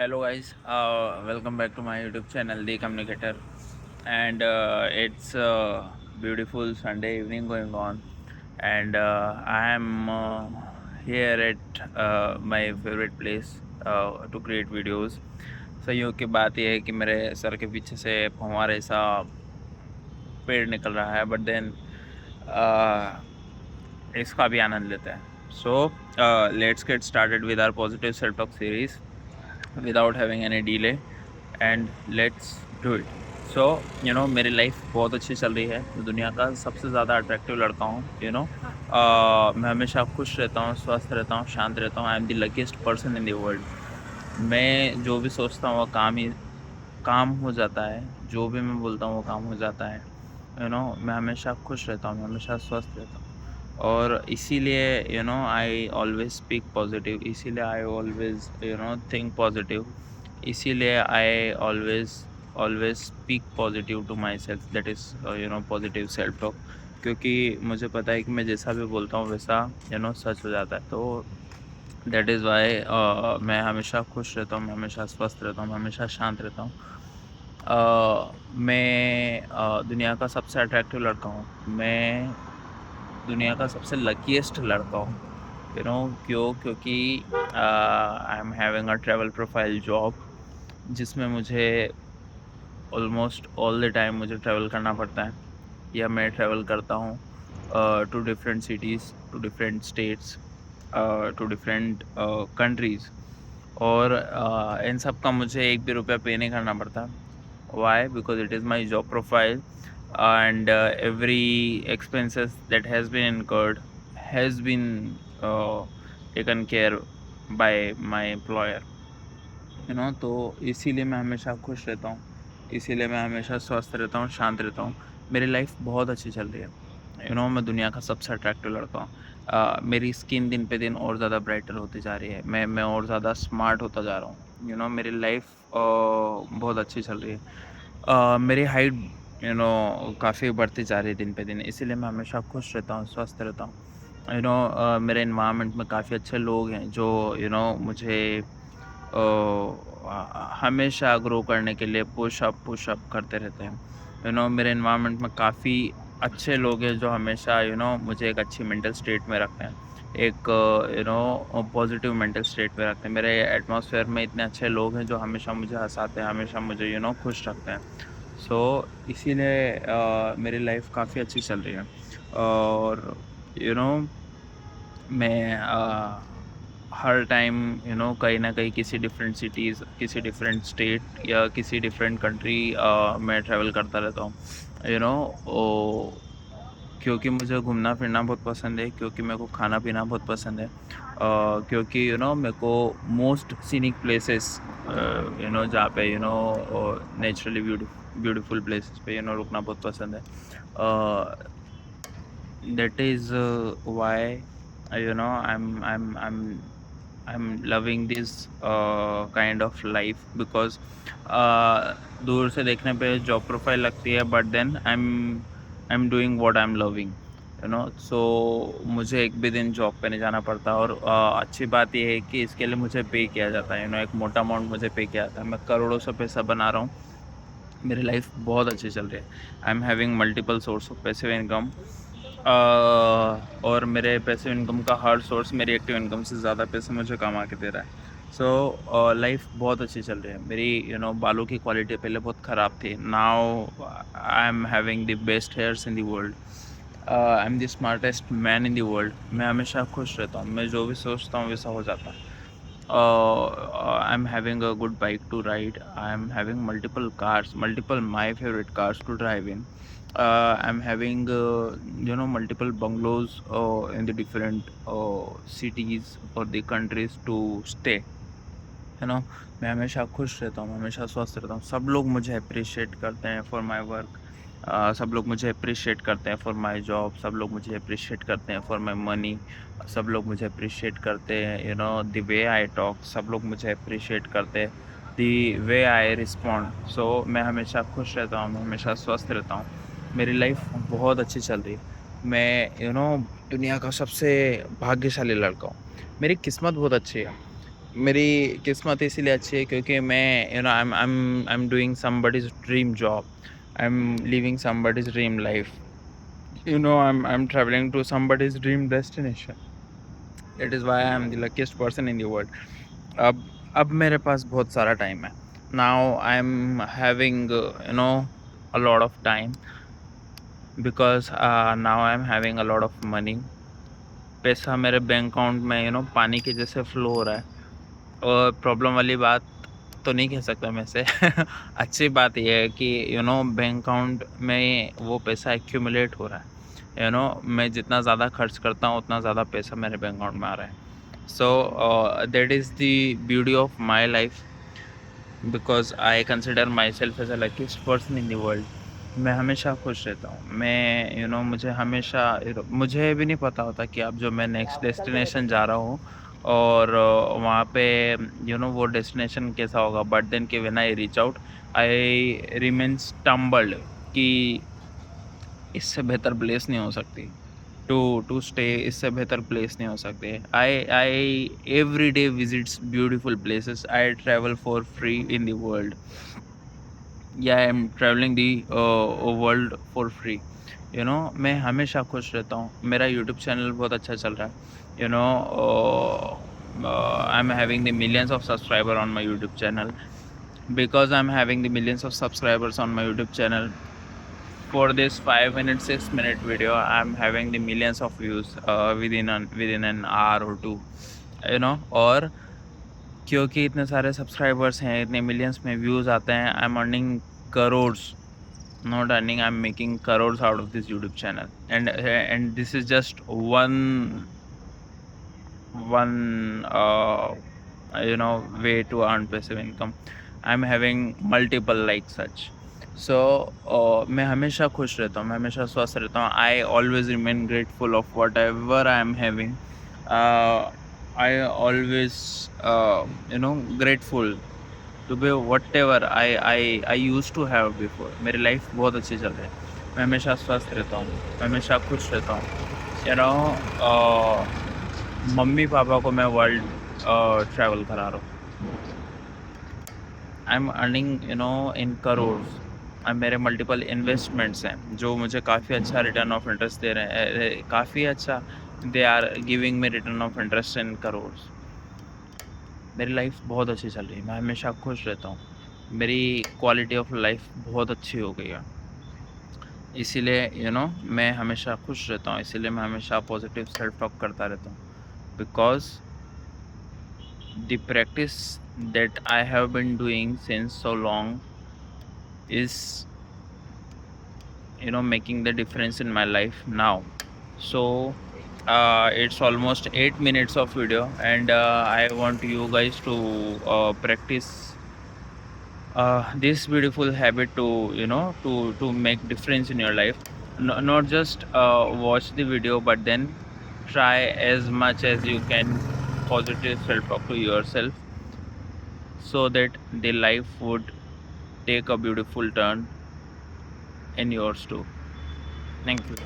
Hello guys, welcome back to my YouTube channel, The Communicator. And it's a beautiful Sunday evening going on, and I am here at my favorite place to create videos. संयोग की बात यह है कि मेरे sir के पीछे से फव्वारे ऐसा पेड़ निकल रहा है, बट देन इसका भी आनंद लेते हैं. So let's get started with our positive self-talk series without having any delay, and let's do it. So मेरी लाइफ बहुत अच्छी चल रही है. मैं दुनिया का सबसे ज़्यादा अट्रैक्टिव लड़का हूँ. मैं हमेशा खुश रहता हूँ, स्वस्थ रहता हूँ, शांत रहता हूँ. आई am the luckiest person in the world. मैं जो भी सोचता हूँ वो काम हो जाता है. जो भी मैं बोलता हूँ वो काम हो जाता है. मैं हमेशा खुश रहता हूँ, मैं हमेशा स्वस्थ रहता हूँ. और इसीलिए आई ऑलवेज स्पीक पॉजिटिव. इसीलिए आई ऑलवेज थिंक पॉजिटिव. इसीलिए I always speak positive to myself. That is positive self talk. क्योंकि मुझे पता है कि मैं जैसा भी बोलता हूँ वैसा सच हो जाता है. तो दैट इज़ वाई मैं हमेशा खुश रहता हूँ, मैं हमेशा स्वस्थ रहता हूँ, मैं हमेशा शांत रहता हूँ. मैं दुनिया का सबसे अट्रैक्टिव लड़का हूँ. मैं दुनिया का सबसे लकीएस्ट लड़का हूँ. क्योंकि I am having a travel profile job, जिसमें मुझे ऑलमोस्ट ऑल द टाइम मुझे ट्रैवल करना पड़ता है, या मैं ट्रैवल करता हूँ to different cities, to different states, to different countries. और इन सब का मुझे एक भी रुपया पे नहीं करना पड़ता. Why? Because it is my job profile, and every expenses that has been incurred has been taken care by my employer. तो इसीलिए मैं हमेशा खुश रहता हूँ, इसीलिए मैं हमेशा स्वस्थ रहता हूँ, शांत रहता हूँ. मेरी लाइफ बहुत अच्छी चल रही है. मैं दुनिया का सबसे अट्रैक्टिव लड़का हूँ. मेरी स्किन दिन पे दिन और ज़्यादा ब्राइटर होती जा रही है. मैं और ज़्यादा स्मार्ट होता जा रहा हूँ. मेरी लाइफ बहुत अच्छी चल रही है. मेरी हाइट काफ़ी बढ़ती जा रही है दिन पे दिन. इसीलिए मैं हमेशा खुश रहता हूँ, स्वस्थ रहता हूँ. मेरे इन्वायरमेंट में काफ़ी अच्छे लोग हैं जो मुझे हमेशा ग्रो करने के लिए पुशअप करते रहते हैं. मेरे इन्वायरमेंट में काफ़ी अच्छे लोग हैं जो हमेशा मुझे एक अच्छी मेंटल स्टेट में रखते हैं, एक पॉजिटिव मेंटल स्टेट में रखते हैं. मेरे एटमॉस्फेयर में इतने अच्छे लोग हैं जो हमेशा मुझे हंसाते हैं, हमेशा मुझे खुश रखते हैं. इसीलिए मेरी लाइफ काफ़ी अच्छी चल रही है. और मैं हर टाइम कहीं ना कहीं किसी डिफरेंट सिटीज़, किसी डिफरेंट स्टेट या किसी डिफरेंट कंट्री में ट्रैवल करता रहता हूँ. क्योंकि मुझे घूमना फिरना बहुत पसंद है, क्योंकि मेरे को खाना पीना बहुत पसंद है, क्योंकि मेरे को मोस्ट सीनिक प्लेसेस जहाँ पे नेचुरली ब्यूटीफुल प्लेसेस पे रुकना बहुत पसंद है. That is why I'm loving this kind of life, because दूर से देखने पे जॉब प्रोफाइल लगती है, but then I'm doing what I'm loving. सो मुझे एक भी दिन जॉब पे नहीं जाना पड़ता. और अच्छी बात यह है कि इसके लिए मुझे पे किया जाता है. एक मोटा अमाउंट मुझे पे किया जाता है. मैं करोड़ों से पैसा बना रहा हूँ. मेरी लाइफ बहुत अच्छी चल रही है. आई am having multiple source of passive income. और मेरे पैसिव इनकम का हर सोर्स मेरी एक्टिव इनकम से ज़्यादा पैसे मुझे कमा के दे रहा है. सो लाइफ बहुत अच्छी चल रही है मेरी. बालों की क्वालिटी पहले बहुत ख़राब थी. Now I am having the best hairs in the world. I am the smartest man in the world. मैं हमेशा खुश रहता हूँ. मैं जो भी सोचता हूँ वैसा हो जाता है. I'm having a good bike to ride. I'm having multiple cars, multiple my favorite cars to drive in. I'm having multiple bungalows in the different cities or the countries to stay. मैं हमेशा खुश रहता हूँ, मैं हमेशा स्वस्थ रहता हूँ. सब लोग मुझे अप्रिशिएट करते हैं फॉर माई वर्क. सब लोग मुझे अप्रिशिएट करते हैं फॉर माई जॉब. सब लोग मुझे अप्रिशिएट करते हैं फॉर माई मनी. सब लोग मुझे अप्रिशिएट करते हैं द वे आई टॉक. सब लोग मुझे अप्रिशिएट करते हैं द वे आई रिस्पॉन्ड. सो मैं हमेशा खुश रहता हूँ, मैं हमेशा स्वस्थ रहता हूँ. मेरी लाइफ बहुत अच्छी चल रही है. मैं दुनिया का सबसे भाग्यशाली लड़का हूँ. मेरी किस्मत बहुत अच्छी है. मेरी किस्मत इसीलिए अच्छी है क्योंकि मैं I am doing somebody's dream job, I am living somebody's dream life, I am travelling to somebody's dream destination. That is why I am the luckiest person in the world. अब अब मेरे पास बहुत सारा टाइम है. Now I am having a lot of time because now I am having a lot of money. पैसा मेरे bank account में पानी के जैसे फ्लो हो रहा है. और प्रॉब्लम वाली बात तो नहीं कह सकता मैं से अच्छी बात यह है कि बैंक अकाउंट में वो पैसा एक्यूमुलेट हो रहा है. मैं जितना ज़्यादा खर्च करता हूँ उतना ज़्यादा पैसा मेरे बैंक अकाउंट में आ रहा है. So that is the beauty of my life because I consider myself as a luckiest person in the world. मैं हमेशा खुश रहता हूँ. मैं मुझे हमेशा मुझे भी नहीं पता होता कि अब जो मैं नेक्स्ट डेस्टिनेशन जा रहा हूँ और वहाँ पे वो डेस्टिनेशन कैसा होगा. बट देन कि when I reach out I remain stumbled कि इससे बेहतर प्लेस नहीं हो सकती टू स्टे. इससे बेहतर प्लेस नहीं हो सकते. I every day visits beautiful places. I travel for free in the world. या I am travelling the world for free. मैं हमेशा खुश रहता हूँ. मेरा यूट्यूब चैनल बहुत अच्छा चल रहा है. आई am having the millions of subscriber on my YouTube channel. Because I am having the millions of subscribers on my YouTube channel. For this 5 minute 6 minute video I'm having the millions of views within an hour or two. और क्योंकि इतने सारे subscribers हैं, इतने millions में views आते हैं, I am earning crores. Not earning, I am making crores out of this YouTube channel. And this is just one way to earn passive income. I'm having multiple like such. So मैं हमेशा खुश रहता हूँ. मैं हमेशा स्वस्थ रहता हूँ. I always remain grateful of whatever I am having. I always grateful to be whatever I used to have before. मेरी लाइफ बहुत अच्छी चल रही है. मैं हमेशा स्वस्थ रहता हूँ. मैं हमेशा खुश रहता हूँ. मम्मी पापा को मैं वर्ल्ड ट्रैवल करा रहा हूँ. I am earning in crores. मेरे मल्टीपल इन्वेस्टमेंट्स हैं जो मुझे काफ़ी अच्छा रिटर्न ऑफ इंटरेस्ट दे रहे हैं. काफ़ी अच्छा. They are giving me return of interest in crores. मेरी लाइफ बहुत अच्छी चल रही है. मैं हमेशा खुश रहता हूँ. मेरी क्वालिटी ऑफ लाइफ बहुत अच्छी हो गई है. इसीलिए मैं हमेशा खुश रहता हूँ. इसीलिए मैं हमेशा पॉजिटिव सेल्फ टॉक करता रहता हूँ. Because the practice that I have been doing since so long is making the difference in my life now. So it's almost 8 minutes of video and I want you guys to practice this beautiful habit to to make difference in your life. Not just watch the video but then try as much as you can positive self talk to yourself so that the life would take a beautiful turn in yours too. Thank you.